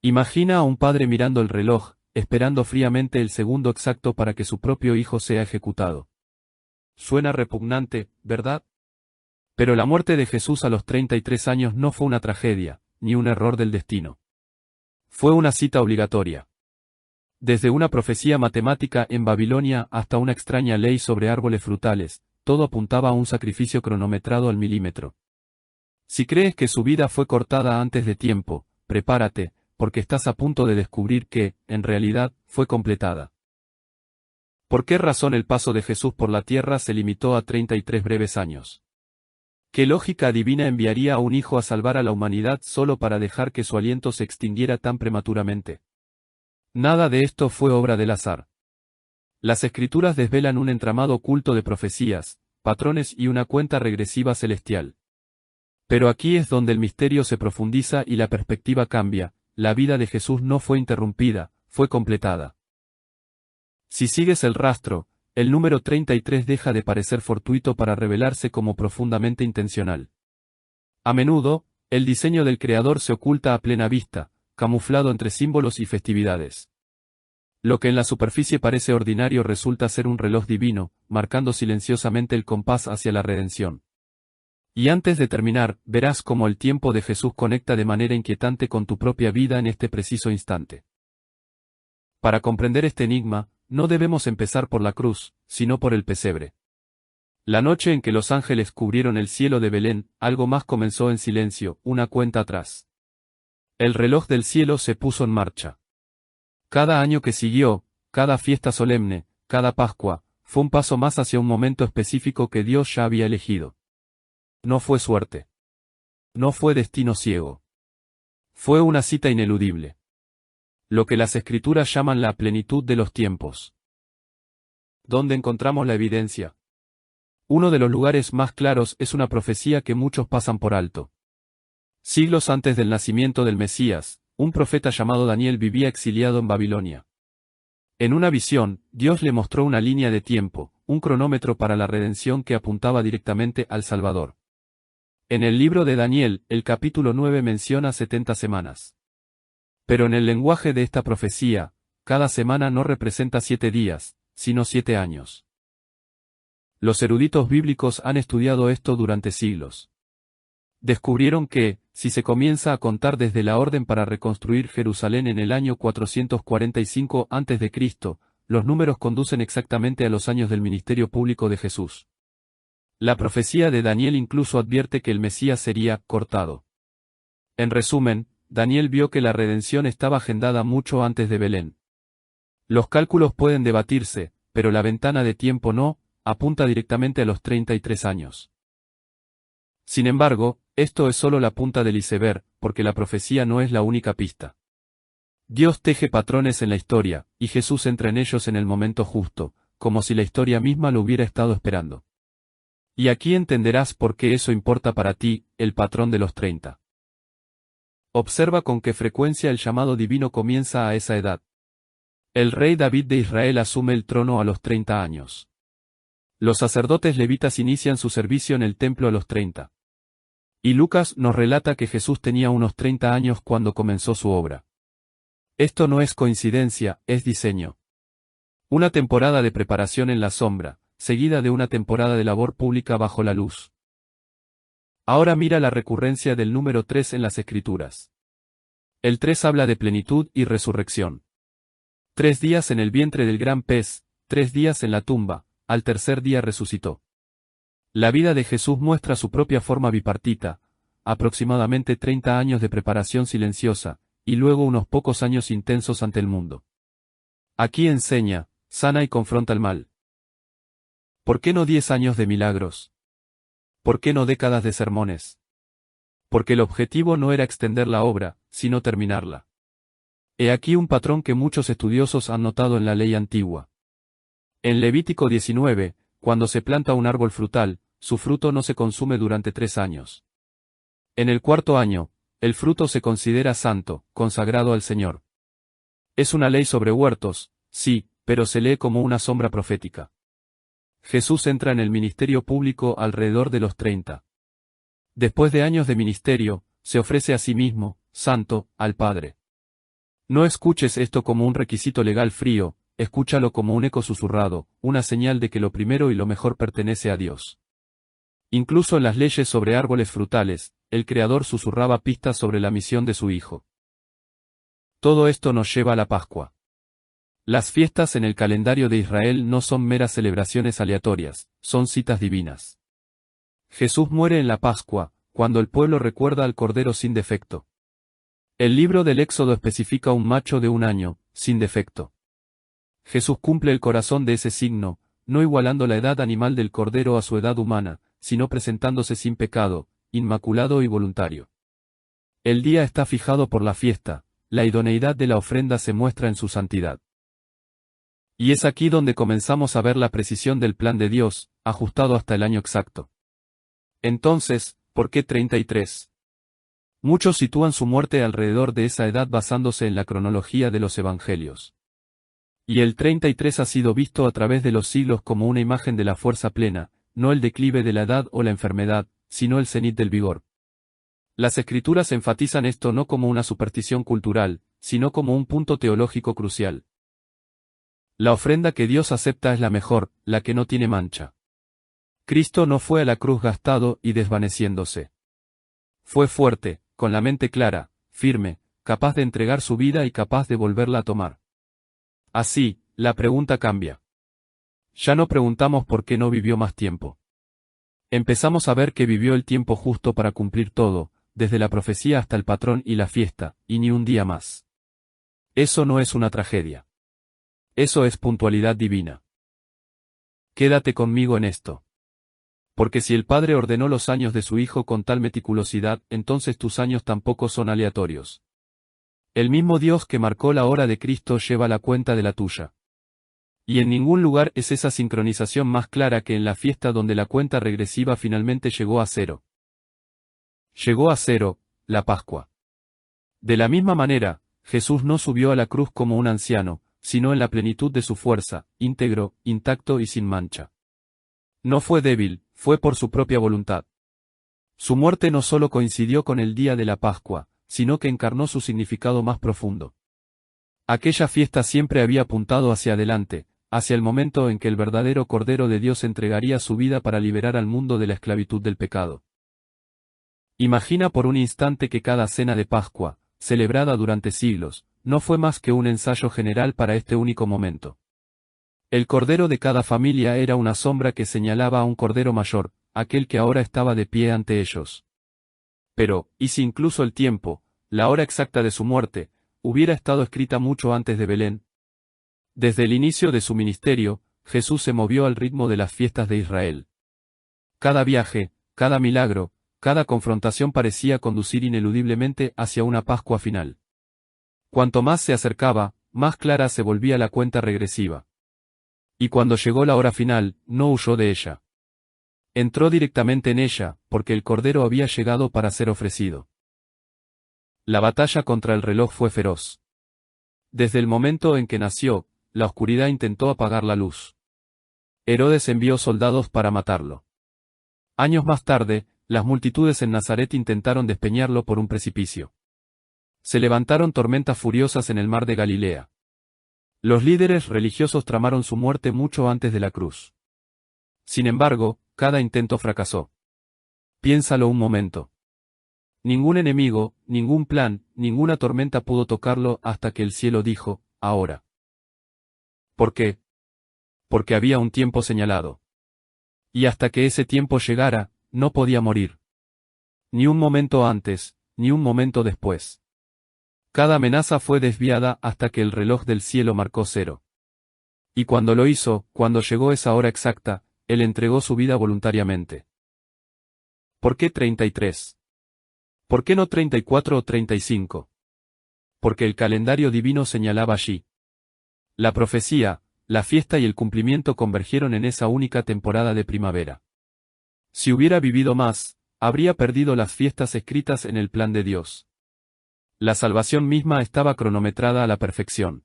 Imagina a un padre mirando el reloj, esperando fríamente el segundo exacto para que su propio hijo sea ejecutado. Suena repugnante, ¿verdad? Pero la muerte de Jesús a los 33 años no fue una tragedia, ni un error del destino. Fue una cita obligatoria. Desde una profecía matemática en Babilonia hasta una extraña ley sobre árboles frutales, todo apuntaba a un sacrificio cronometrado al milímetro. Si crees que su vida fue cortada antes de tiempo, prepárate, porque estás a punto de descubrir que, en realidad, fue completada. ¿Por qué razón el paso de Jesús por la tierra se limitó a 33 breves años? ¿Qué lógica divina enviaría a un hijo a salvar a la humanidad solo para dejar que su aliento se extinguiera tan prematuramente? Nada de esto fue obra del azar. Las escrituras desvelan un entramado oculto de profecías, patrones y una cuenta regresiva celestial. Pero aquí es donde el misterio se profundiza y la perspectiva cambia. La vida de Jesús no fue interrumpida, fue completada. Si sigues el rastro, el número 33 deja de parecer fortuito para revelarse como profundamente intencional. A menudo, el diseño del Creador se oculta a plena vista, camuflado entre símbolos y festividades. Lo que en la superficie parece ordinario resulta ser un reloj divino, marcando silenciosamente el compás hacia la redención. Y antes de terminar, verás cómo el tiempo de Jesús conecta de manera inquietante con tu propia vida en este preciso instante. Para comprender este enigma, no debemos empezar por la cruz, sino por el pesebre. La noche en que los ángeles cubrieron el cielo de Belén, algo más comenzó en silencio, una cuenta atrás. El reloj del cielo se puso en marcha. Cada año que siguió, cada fiesta solemne, cada Pascua, fue un paso más hacia un momento específico que Dios ya había elegido. No fue suerte. No fue destino ciego. Fue una cita ineludible. Lo que las escrituras llaman la plenitud de los tiempos. ¿Dónde encontramos la evidencia? Uno de los lugares más claros es una profecía que muchos pasan por alto. Siglos antes del nacimiento del Mesías, un profeta llamado Daniel vivía exiliado en Babilonia. En una visión, Dios le mostró una línea de tiempo, un cronómetro para la redención que apuntaba directamente al Salvador. En el libro de Daniel, el capítulo 9 menciona 70 semanas. Pero en el lenguaje de esta profecía, cada semana no representa 7 días, sino 7 años. Los eruditos bíblicos han estudiado esto durante siglos. Descubrieron que, si se comienza a contar desde la orden para reconstruir Jerusalén en el año 445 a.C., los números conducen exactamente a los años del ministerio público de Jesús. La profecía de Daniel incluso advierte que el Mesías sería cortado. En resumen, Daniel vio que la redención estaba agendada mucho antes de Belén. Los cálculos pueden debatirse, pero la ventana de tiempo no, apunta directamente a los 33 años. Sin embargo, esto es solo la punta del iceberg, porque la profecía no es la única pista. Dios teje patrones en la historia, y Jesús entra en ellos en el momento justo, como si la historia misma lo hubiera estado esperando. Y aquí entenderás por qué eso importa para ti, el patrón de los 30. Observa con qué frecuencia el llamado divino comienza a esa edad. El rey David de Israel asume el trono a los 30 años. Los sacerdotes levitas inician su servicio en el templo a los 30. Y Lucas nos relata que Jesús tenía unos 30 años cuando comenzó su obra. Esto no es coincidencia, es diseño. Una temporada de preparación en la sombra, seguida de una temporada de labor pública bajo la luz. Ahora mira la recurrencia del número 3 en las Escrituras. El 3 habla de plenitud y resurrección. 3 días en el vientre del gran pez, 3 días en la tumba, al tercer día resucitó. La vida de Jesús muestra su propia forma bipartita, aproximadamente 30 años de preparación silenciosa, y luego unos pocos años intensos ante el mundo. Aquí enseña, sana y confronta el mal. ¿Por qué no 10 años de milagros? ¿Por qué no décadas de sermones? Porque el objetivo no era extender la obra, sino terminarla. He aquí un patrón que muchos estudiosos han notado en la ley antigua. En Levítico 19, cuando se planta un árbol frutal, su fruto no se consume durante 3 años. En el 4.º año, el fruto se considera santo, consagrado al Señor. Es una ley sobre huertos, sí, pero se lee como una sombra profética. Jesús entra en el ministerio público alrededor de los 30. Después de años de ministerio, se ofrece a sí mismo, santo, al Padre. No escuches esto como un requisito legal frío, escúchalo como un eco susurrado, una señal de que lo primero y lo mejor pertenece a Dios. Incluso en las leyes sobre árboles frutales, el Creador susurraba pistas sobre la misión de su Hijo. Todo esto nos lleva a la Pascua. Las fiestas en el calendario de Israel no son meras celebraciones aleatorias, son citas divinas. Jesús muere en la Pascua, cuando el pueblo recuerda al Cordero sin defecto. El libro del Éxodo especifica un macho de 1 año, sin defecto. Jesús cumple el corazón de ese signo, no igualando la edad animal del Cordero a su edad humana, sino presentándose sin pecado, inmaculado y voluntario. El día está fijado por la fiesta, la idoneidad de la ofrenda se muestra en su santidad. Y es aquí donde comenzamos a ver la precisión del plan de Dios, ajustado hasta el año exacto. Entonces, ¿por qué 33? Muchos sitúan su muerte alrededor de esa edad basándose en la cronología de los evangelios. Y el 33 ha sido visto a través de los siglos como una imagen de la fuerza plena, no el declive de la edad o la enfermedad, sino el cenit del vigor. Las escrituras enfatizan esto no como una superstición cultural, sino como un punto teológico crucial. La ofrenda que Dios acepta es la mejor, la que no tiene mancha. Cristo no fue a la cruz gastado y desvaneciéndose. Fue fuerte, con la mente clara, firme, capaz de entregar su vida y capaz de volverla a tomar. Así, la pregunta cambia. Ya no preguntamos por qué no vivió más tiempo. Empezamos a ver que vivió el tiempo justo para cumplir todo, desde la profecía hasta el patrón y la fiesta, y ni un día más. Eso no es una tragedia. Eso es puntualidad divina. Quédate conmigo en esto. Porque si el Padre ordenó los años de su Hijo con tal meticulosidad, entonces tus años tampoco son aleatorios. El mismo Dios que marcó la hora de Cristo lleva la cuenta de la tuya. Y en ningún lugar es esa sincronización más clara que en la fiesta donde la cuenta regresiva finalmente llegó a 0. Llegó a 0, la Pascua. De la misma manera, Jesús no subió a la cruz como un anciano, sino en la plenitud de su fuerza, íntegro, intacto y sin mancha. No fue débil, fue por su propia voluntad. Su muerte no solo coincidió con el día de la Pascua, sino que encarnó su significado más profundo. Aquella fiesta siempre había apuntado hacia adelante, hacia el momento en que el verdadero Cordero de Dios entregaría su vida para liberar al mundo de la esclavitud del pecado. Imagina por un instante que cada cena de Pascua, celebrada durante siglos, no fue más que un ensayo general para este único momento. El cordero de cada familia era una sombra que señalaba a un cordero mayor, aquel que ahora estaba de pie ante ellos. Pero, ¿y si incluso el tiempo, la hora exacta de su muerte, hubiera estado escrita mucho antes de Belén? Desde el inicio de su ministerio, Jesús se movió al ritmo de las fiestas de Israel. Cada viaje, cada milagro, cada confrontación parecía conducir ineludiblemente hacia una Pascua final. Cuanto más se acercaba, más clara se volvía la cuenta regresiva. Y cuando llegó la hora final, no huyó de ella. Entró directamente en ella, porque el Cordero había llegado para ser ofrecido. La batalla contra el reloj fue feroz. Desde el momento en que nació, la oscuridad intentó apagar la luz. Herodes envió soldados para matarlo. Años más tarde, las multitudes en Nazaret intentaron despeñarlo por un precipicio. Se levantaron tormentas furiosas en el mar de Galilea. Los líderes religiosos tramaron su muerte mucho antes de la cruz. Sin embargo, cada intento fracasó. Piénsalo un momento. Ningún enemigo, ningún plan, ninguna tormenta pudo tocarlo hasta que el cielo dijo, ahora. ¿Por qué? Porque había un tiempo señalado. Y hasta que ese tiempo llegara, no podía morir. Ni un momento antes, ni un momento después. Cada amenaza fue desviada hasta que el reloj del cielo marcó 0. Y cuando lo hizo, cuando llegó esa hora exacta, él entregó su vida voluntariamente. ¿Por qué 33? ¿Por qué no 34 o 35? Porque el calendario divino señalaba allí. La profecía, la fiesta y el cumplimiento convergieron en esa única temporada de primavera. Si hubiera vivido más, habría perdido las fiestas escritas en el plan de Dios. La salvación misma estaba cronometrada a la perfección.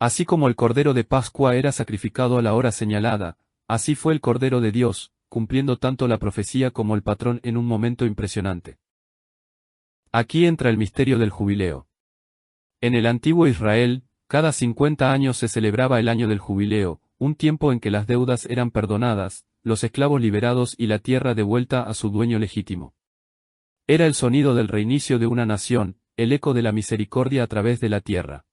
Así como el Cordero de Pascua era sacrificado a la hora señalada, así fue el Cordero de Dios, cumpliendo tanto la profecía como el patrón en un momento impresionante. Aquí entra el misterio del jubileo. En el antiguo Israel, cada 50 años se celebraba el año del jubileo, un tiempo en que las deudas eran perdonadas, los esclavos liberados y la tierra devuelta a su dueño legítimo. Era el sonido del reinicio de una nación, el eco de la misericordia a través de la tierra.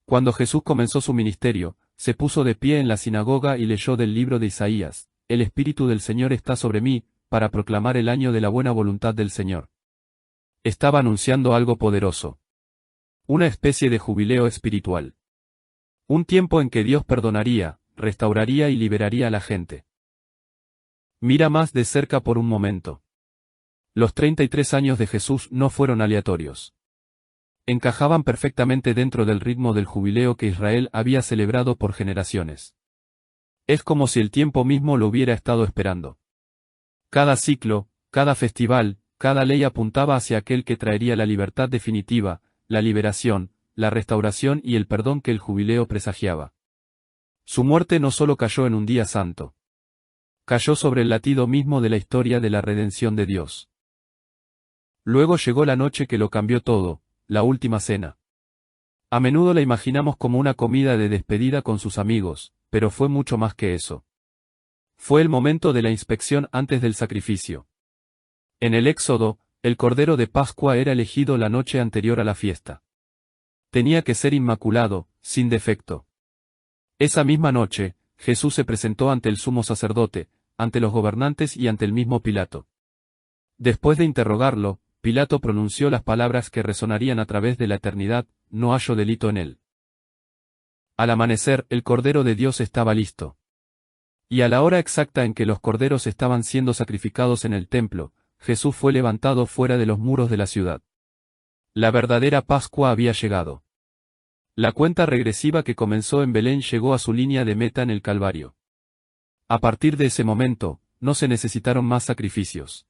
Cuando Jesús comenzó su ministerio, se puso de pie en la sinagoga y leyó del libro de Isaías: El Espíritu del Señor está sobre mí, para proclamar el año de la buena voluntad del Señor. Estaba anunciando algo poderoso. Una especie de jubileo espiritual. Un tiempo en que Dios perdonaría, restauraría y liberaría a la gente. Mira más de cerca por un momento. Los 33 años de Jesús no fueron aleatorios. Encajaban perfectamente dentro del ritmo del jubileo que Israel había celebrado por generaciones. Es como si el tiempo mismo lo hubiera estado esperando. Cada ciclo, cada festival, cada ley apuntaba hacia aquel que traería la libertad definitiva, la liberación, la restauración y el perdón que el jubileo presagiaba. Su muerte no solo cayó en un día santo. Cayó sobre el latido mismo de la historia de la redención de Dios. Luego llegó la noche que lo cambió todo, la última cena. A menudo la imaginamos como una comida de despedida con sus amigos, pero fue mucho más que eso. Fue el momento de la inspección antes del sacrificio. En el Éxodo, el Cordero de Pascua era elegido la noche anterior a la fiesta. Tenía que ser inmaculado, sin defecto. Esa misma noche, Jesús se presentó ante el sumo sacerdote, ante los gobernantes y ante el mismo Pilato. Después de interrogarlo, Pilato pronunció las palabras que resonarían a través de la eternidad: no hallo delito en él. Al amanecer, el Cordero de Dios estaba listo. Y a la hora exacta en que los corderos estaban siendo sacrificados en el templo, Jesús fue levantado fuera de los muros de la ciudad. La verdadera Pascua había llegado. La cuenta regresiva que comenzó en Belén llegó a su línea de meta en el Calvario. A partir de ese momento, no se necesitaron más sacrificios.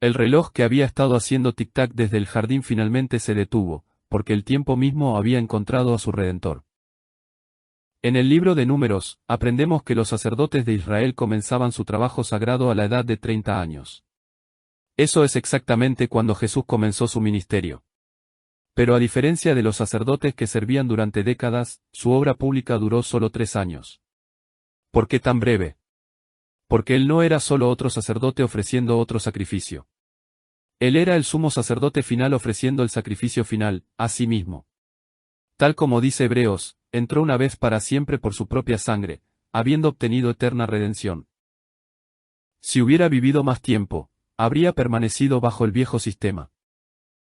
El reloj que había estado haciendo tic-tac desde el jardín finalmente se detuvo, porque el tiempo mismo había encontrado a su Redentor. En el libro de Números, aprendemos que los sacerdotes de Israel comenzaban su trabajo sagrado a la edad de 30 años. Eso es exactamente cuando Jesús comenzó su ministerio. Pero a diferencia de los sacerdotes que servían durante décadas, su obra pública duró solo 3 años. ¿Por qué tan breve? Porque él no era solo otro sacerdote ofreciendo otro sacrificio. Él era el sumo sacerdote final ofreciendo el sacrificio final, a sí mismo. Tal como dice Hebreos, entró una vez para siempre por su propia sangre, habiendo obtenido eterna redención. Si hubiera vivido más tiempo, habría permanecido bajo el viejo sistema.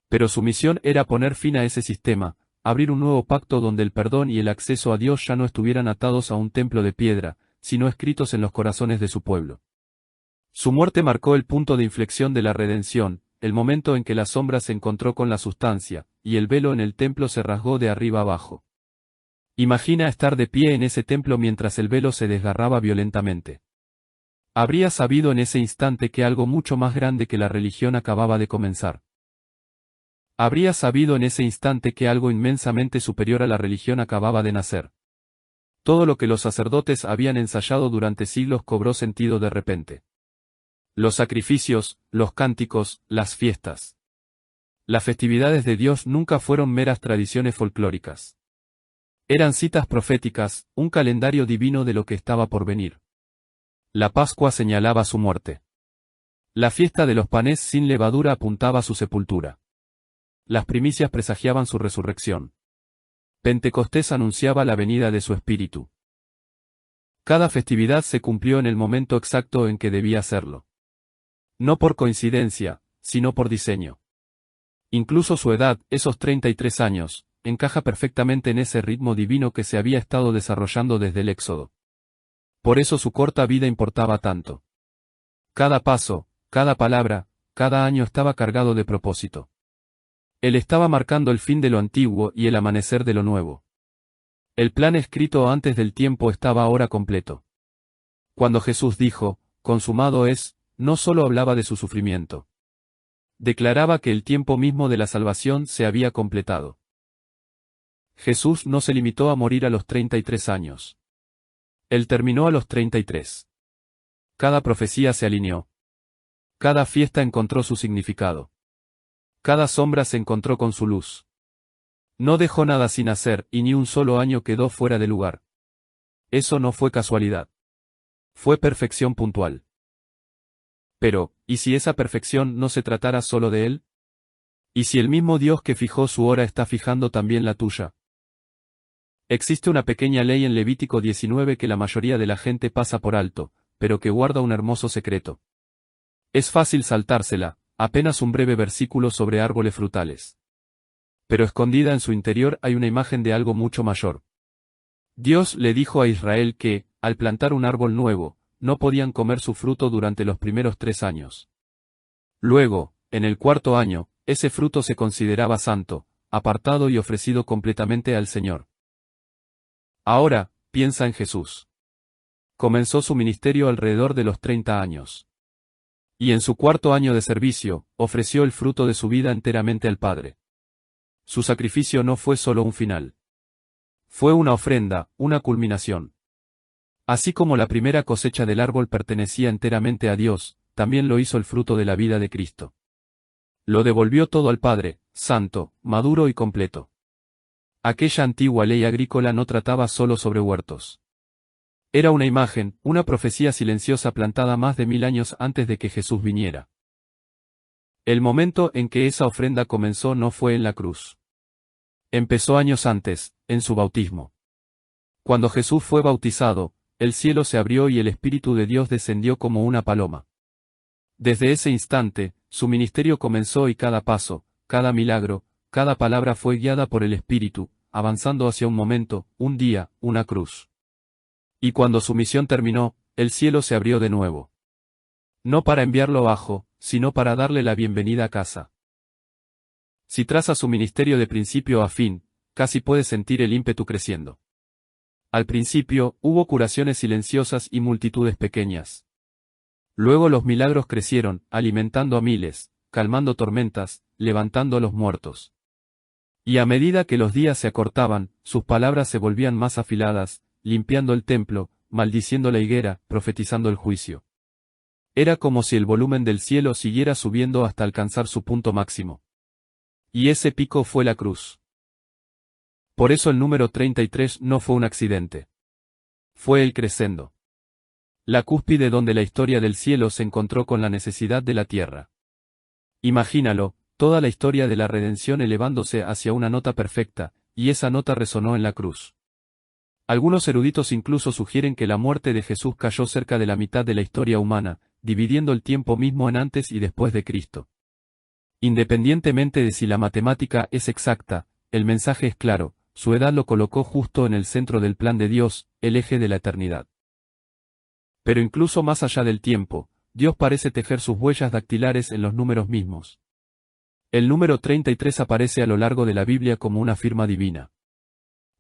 Pero su misión era poner fin a ese sistema, abrir un nuevo pacto donde el perdón y el acceso a Dios ya no estuvieran atados a un templo de piedra, sino escritos en los corazones de su pueblo. Su muerte marcó el punto de inflexión de la redención, el momento en que la sombra se encontró con la sustancia, y el velo en el templo se rasgó de arriba abajo. Imagina estar de pie en ese templo mientras el velo se desgarraba violentamente. Habría sabido en ese instante que algo mucho más grande que la religión acababa de comenzar. Habría sabido en ese instante que algo inmensamente superior a la religión acababa de nacer. Todo lo que los sacerdotes habían ensayado durante siglos cobró sentido de repente. Los sacrificios, los cánticos, las fiestas. Las festividades de Dios nunca fueron meras tradiciones folclóricas. Eran citas proféticas, un calendario divino de lo que estaba por venir. La Pascua señalaba su muerte. La fiesta de los panes sin levadura apuntaba a su sepultura. Las primicias presagiaban su resurrección. Pentecostés anunciaba la venida de su Espíritu. Cada festividad se cumplió en el momento exacto en que debía hacerlo. No por coincidencia, sino por diseño. Incluso su edad, esos 33 años, encaja perfectamente en ese ritmo divino que se había estado desarrollando desde el Éxodo. Por eso su corta vida importaba tanto. Cada paso, cada palabra, cada año estaba cargado de propósito. Él estaba marcando el fin de lo antiguo y el amanecer de lo nuevo. El plan escrito antes del tiempo estaba ahora completo. Cuando Jesús dijo, consumado es, no solo hablaba de su sufrimiento. Declaraba que el tiempo mismo de la salvación se había completado. Jesús no se limitó a morir a los 33 años. Él terminó a los 33. Cada profecía se alineó. Cada fiesta encontró su significado. Cada sombra se encontró con su luz. No dejó nada sin hacer, y ni un solo año quedó fuera de lugar. Eso no fue casualidad. Fue perfección puntual. Pero, ¿y si esa perfección no se tratara solo de él? ¿Y si el mismo Dios que fijó su hora está fijando también la tuya? Existe una pequeña ley en Levítico 19 que la mayoría de la gente pasa por alto, pero que guarda un hermoso secreto. Es fácil saltársela, apenas un breve versículo sobre árboles frutales. Pero escondida en su interior hay una imagen de algo mucho mayor. Dios le dijo a Israel que, al plantar un árbol nuevo, no podían comer su fruto durante los primeros 3 años. Luego, en el 4.º año, ese fruto se consideraba santo, apartado y ofrecido completamente al Señor. Ahora, piensa en Jesús. Comenzó su ministerio alrededor de los 30 años. Y en su 4.º año de servicio, ofreció el fruto de su vida enteramente al Padre. Su sacrificio no fue solo un final. Fue una ofrenda, una culminación. Así como la primera cosecha del árbol pertenecía enteramente a Dios, también lo hizo el fruto de la vida de Cristo. Lo devolvió todo al Padre, santo, maduro y completo. Aquella antigua ley agrícola no trataba solo sobre huertos. Era una imagen, una profecía silenciosa plantada más de 1000 años antes de que Jesús viniera. El momento en que esa ofrenda comenzó no fue en la cruz. Empezó años antes, en su bautismo. Cuando Jesús fue bautizado, el cielo se abrió y el Espíritu de Dios descendió como una paloma. Desde ese instante, su ministerio comenzó y cada paso, cada milagro, cada palabra fue guiada por el Espíritu, avanzando hacia un momento, un día, una cruz. Y cuando su misión terminó, el cielo se abrió de nuevo. No para enviarlo abajo, sino para darle la bienvenida a casa. Si traza su ministerio de principio a fin, casi puedes sentir el ímpetu creciendo. Al principio, hubo curaciones silenciosas y multitudes pequeñas. Luego los milagros crecieron, alimentando a miles, calmando tormentas, levantando a los muertos. Y a medida que los días se acortaban, sus palabras se volvían más afiladas, limpiando el templo, maldiciendo la higuera, profetizando el juicio. Era como si el volumen del cielo siguiera subiendo hasta alcanzar su punto máximo. Y ese pico fue la cruz. Por eso el número 33 no fue un accidente. Fue el crescendo. La cúspide donde la historia del cielo se encontró con la necesidad de la tierra. Imagínalo, toda la historia de la redención elevándose hacia una nota perfecta, y esa nota resonó en la cruz. Algunos eruditos incluso sugieren que la muerte de Jesús cayó cerca de la mitad de la historia humana, dividiendo el tiempo mismo en antes y después de Cristo. Independientemente de si la matemática es exacta, el mensaje es claro, su edad lo colocó justo en el centro del plan de Dios, el eje de la eternidad. Pero incluso más allá del tiempo, Dios parece tejer sus huellas dactilares en los números mismos. El número 33 aparece a lo largo de la Biblia como una firma divina.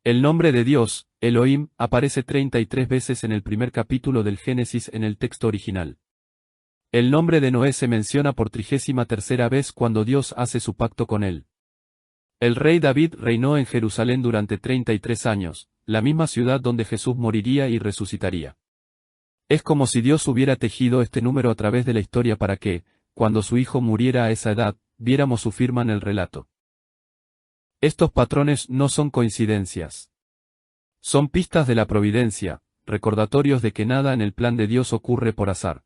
El nombre de Dios, Elohim, aparece 33 veces en el primer capítulo del Génesis en el texto original. El nombre de Noé se menciona por 33ª vez cuando Dios hace su pacto con él. El rey David reinó en Jerusalén durante 33 años, la misma ciudad donde Jesús moriría y resucitaría. Es como si Dios hubiera tejido este número a través de la historia para que, cuando su hijo muriera a esa edad, viéramos su firma en el relato. Estos patrones no son coincidencias. Son pistas de la providencia, recordatorios de que nada en el plan de Dios ocurre por azar.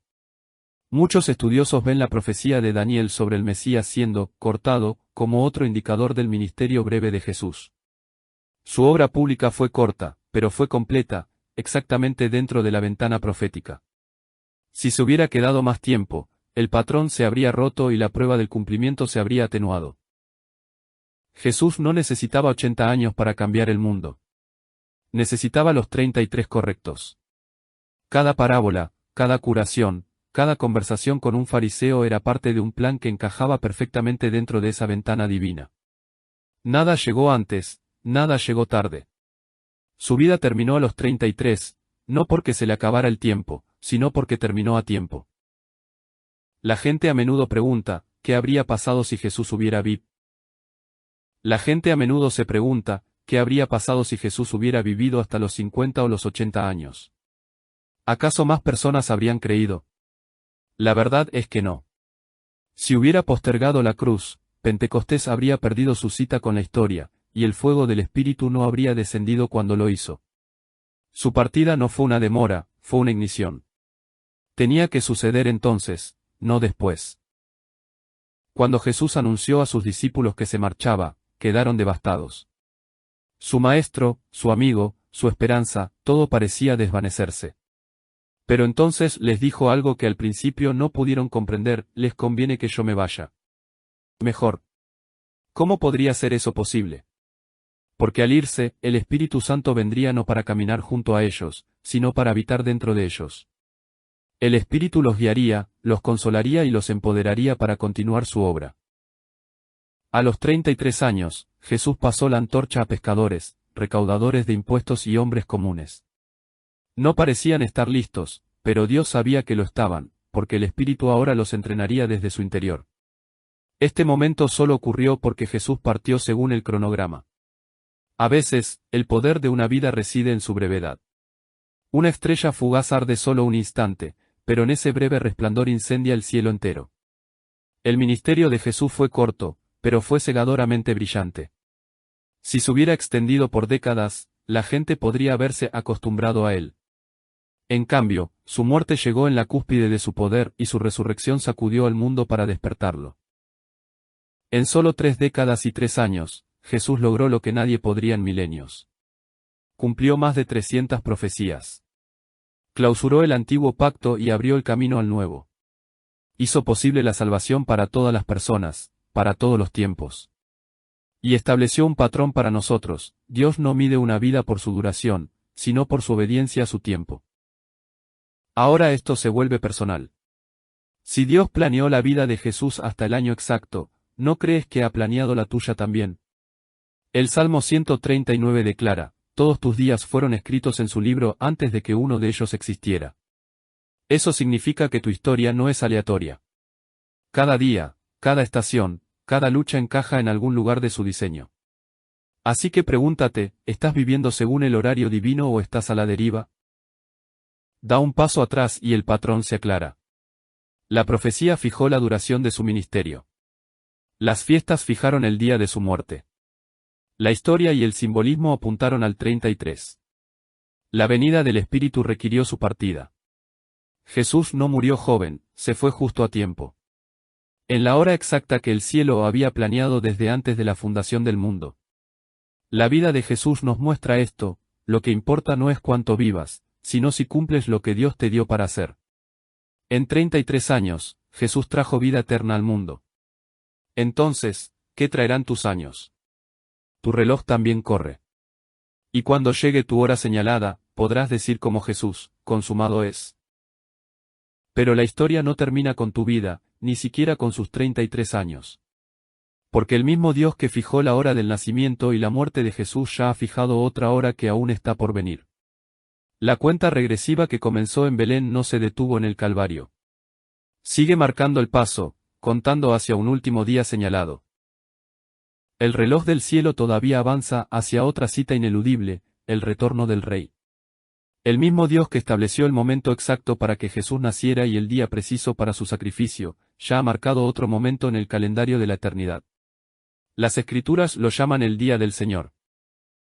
Muchos estudiosos ven la profecía de Daniel sobre el Mesías siendo cortado como otro indicador del ministerio breve de Jesús. Su obra pública fue corta, pero fue completa, exactamente dentro de la ventana profética. Si se hubiera quedado más tiempo, el patrón se habría roto y la prueba del cumplimiento se habría atenuado. Jesús no necesitaba 80 años para cambiar el mundo. Necesitaba los 33 correctos. Cada parábola, cada curación, cada conversación con un fariseo era parte de un plan que encajaba perfectamente dentro de esa ventana divina. Nada llegó antes, nada llegó tarde. Su vida terminó a los 33, no porque se le acabara el tiempo, sino porque terminó a tiempo. La gente a menudo pregunta, ¿qué habría pasado si Jesús hubiera vivido? La gente a menudo se pregunta, ¿qué habría pasado si Jesús hubiera vivido hasta los 50 o los 80 años? ¿Acaso más personas habrían creído? La verdad es que no. Si hubiera postergado la cruz, Pentecostés habría perdido su cita con la historia, y el fuego del Espíritu no habría descendido cuando lo hizo. Su partida no fue una demora, fue una ignición. Tenía que suceder entonces, no después. Cuando Jesús anunció a sus discípulos que se marchaba, quedaron devastados. Su maestro, su amigo, su esperanza, todo parecía desvanecerse. Pero entonces les dijo algo que al principio no pudieron comprender: les conviene que yo me vaya. Mejor. ¿Cómo podría ser eso posible? Porque al irse, el Espíritu Santo vendría no para caminar junto a ellos, sino para habitar dentro de ellos. El Espíritu los guiaría, los consolaría y los empoderaría para continuar su obra. A los 33 años, Jesús pasó la antorcha a pescadores, recaudadores de impuestos y hombres comunes. No parecían estar listos, pero Dios sabía que lo estaban, porque el Espíritu ahora los entrenaría desde su interior. Este momento solo ocurrió porque Jesús partió según el cronograma. A veces, el poder de una vida reside en su brevedad. Una estrella fugaz arde solo un instante, pero en ese breve resplandor incendia el cielo entero. El ministerio de Jesús fue corto, pero fue cegadoramente brillante. Si se hubiera extendido por décadas, la gente podría haberse acostumbrado a él. En cambio, su muerte llegó en la cúspide de su poder y su resurrección sacudió al mundo para despertarlo. En solo 3 décadas y 3 años, Jesús logró lo que nadie podría en milenios. Cumplió más de 300 profecías. Clausuró el antiguo pacto y abrió el camino al nuevo. Hizo posible la salvación para todas las personas, para todos los tiempos. Y estableció un patrón para nosotros: Dios no mide una vida por su duración, sino por su obediencia a su tiempo. Ahora esto se vuelve personal. Si Dios planeó la vida de Jesús hasta el año exacto, ¿no crees que ha planeado la tuya también? El Salmo 139 declara: todos tus días fueron escritos en su libro antes de que uno de ellos existiera. Eso significa que tu historia no es aleatoria. Cada día, cada estación, cada lucha encaja en algún lugar de su diseño. Así que pregúntate: ¿estás viviendo según el horario divino o estás a la deriva? Da un paso atrás y el patrón se aclara. La profecía fijó la duración de su ministerio. Las fiestas fijaron el día de su muerte. La historia y el simbolismo apuntaron al 33. La venida del Espíritu requirió su partida. Jesús no murió joven, se fue justo a tiempo. En la hora exacta que el cielo había planeado desde antes de la fundación del mundo. La vida de Jesús nos muestra esto: lo que importa no es cuánto vivas, sino si cumples lo que Dios te dio para hacer. En 33 años, Jesús trajo vida eterna al mundo. Entonces, ¿qué traerán tus años? Tu reloj también corre. Y cuando llegue tu hora señalada, podrás decir como Jesús: consumado es. Pero la historia no termina con tu vida, ni siquiera con sus 33 años. Porque el mismo Dios que fijó la hora del nacimiento y la muerte de Jesús ya ha fijado otra hora que aún está por venir. La cuenta regresiva que comenzó en Belén no se detuvo en el Calvario. Sigue marcando el paso, contando hacia un último día señalado. El reloj del cielo todavía avanza hacia otra cita ineludible: el retorno del Rey. El mismo Dios que estableció el momento exacto para que Jesús naciera y el día preciso para su sacrificio, ya ha marcado otro momento en el calendario de la eternidad. Las Escrituras lo llaman el Día del Señor.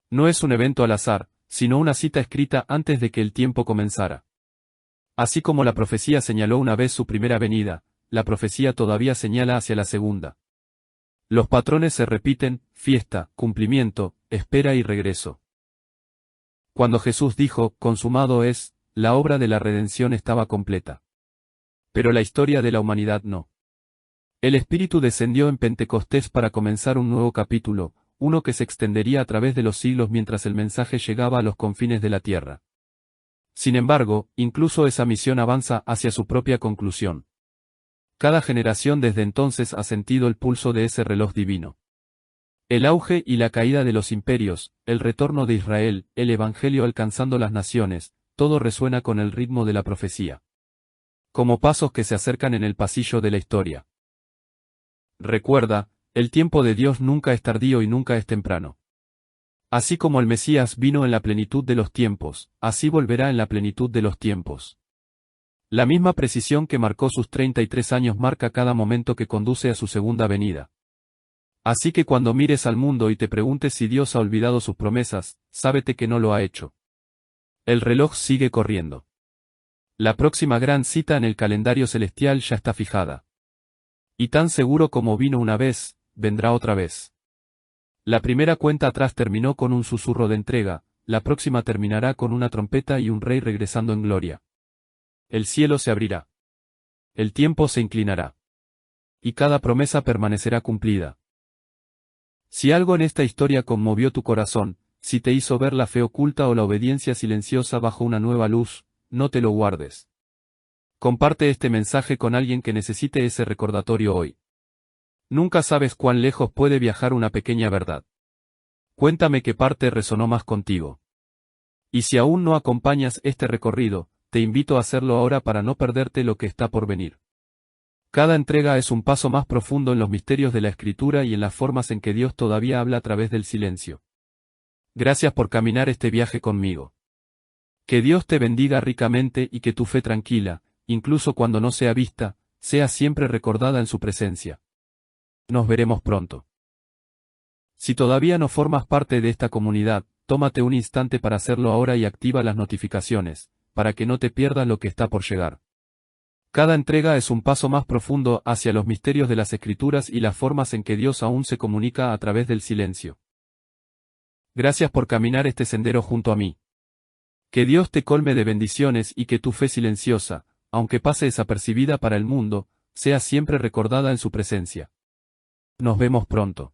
No es un evento al azar, sino una cita escrita antes de que el tiempo comenzara. Así como la profecía señaló una vez su primera venida, la profecía todavía señala hacia la segunda. Los patrones se repiten: fiesta, cumplimiento, espera y regreso. Cuando Jesús dijo: consumado es, la obra de la redención estaba completa. Pero la historia de la humanidad no. El Espíritu descendió en Pentecostés para comenzar un nuevo capítulo, uno que se extendería a través de los siglos mientras el mensaje llegaba a los confines de la tierra. Sin embargo, incluso esa misión avanza hacia su propia conclusión. Cada generación desde entonces ha sentido el pulso de ese reloj divino. El auge y la caída de los imperios, el retorno de Israel, el Evangelio alcanzando las naciones, todo resuena con el ritmo de la profecía. Como pasos que se acercan en el pasillo de la historia. Recuerda, el tiempo de Dios nunca es tardío y nunca es temprano. Así como el Mesías vino en la plenitud de los tiempos, así volverá en la plenitud de los tiempos. La misma precisión que marcó sus 33 años marca cada momento que conduce a su segunda venida. Así que cuando mires al mundo y te preguntes si Dios ha olvidado sus promesas, sábete que no lo ha hecho. El reloj sigue corriendo. La próxima gran cita en el calendario celestial ya está fijada. Y tan seguro como vino una vez, vendrá otra vez. La primera cuenta atrás terminó con un susurro de entrega, la próxima terminará con una trompeta y un rey regresando en gloria. El cielo se abrirá. El tiempo se inclinará. Y cada promesa permanecerá cumplida. Si algo en esta historia conmovió tu corazón, si te hizo ver la fe oculta o la obediencia silenciosa bajo una nueva luz, no te lo guardes. Comparte este mensaje con alguien que necesite ese recordatorio hoy. Nunca sabes cuán lejos puede viajar una pequeña verdad. Cuéntame qué parte resonó más contigo. Y si aún no acompañas este recorrido, te invito a hacerlo ahora para no perderte lo que está por venir. Cada entrega es un paso más profundo en los misterios de la Escritura y en las formas en que Dios todavía habla a través del silencio. Gracias por caminar este viaje conmigo. Que Dios te bendiga ricamente y que tu fe tranquila, incluso cuando no sea vista, sea siempre recordada en su presencia. Nos veremos pronto. Si todavía no formas parte de esta comunidad, tómate un instante para hacerlo ahora y activa las notificaciones, para que no te pierdas lo que está por llegar. Cada entrega es un paso más profundo hacia los misterios de las Escrituras y las formas en que Dios aún se comunica a través del silencio. Gracias por caminar este sendero junto a mí. Que Dios te colme de bendiciones y que tu fe silenciosa, aunque pase desapercibida para el mundo, sea siempre recordada en su presencia. Nos vemos pronto.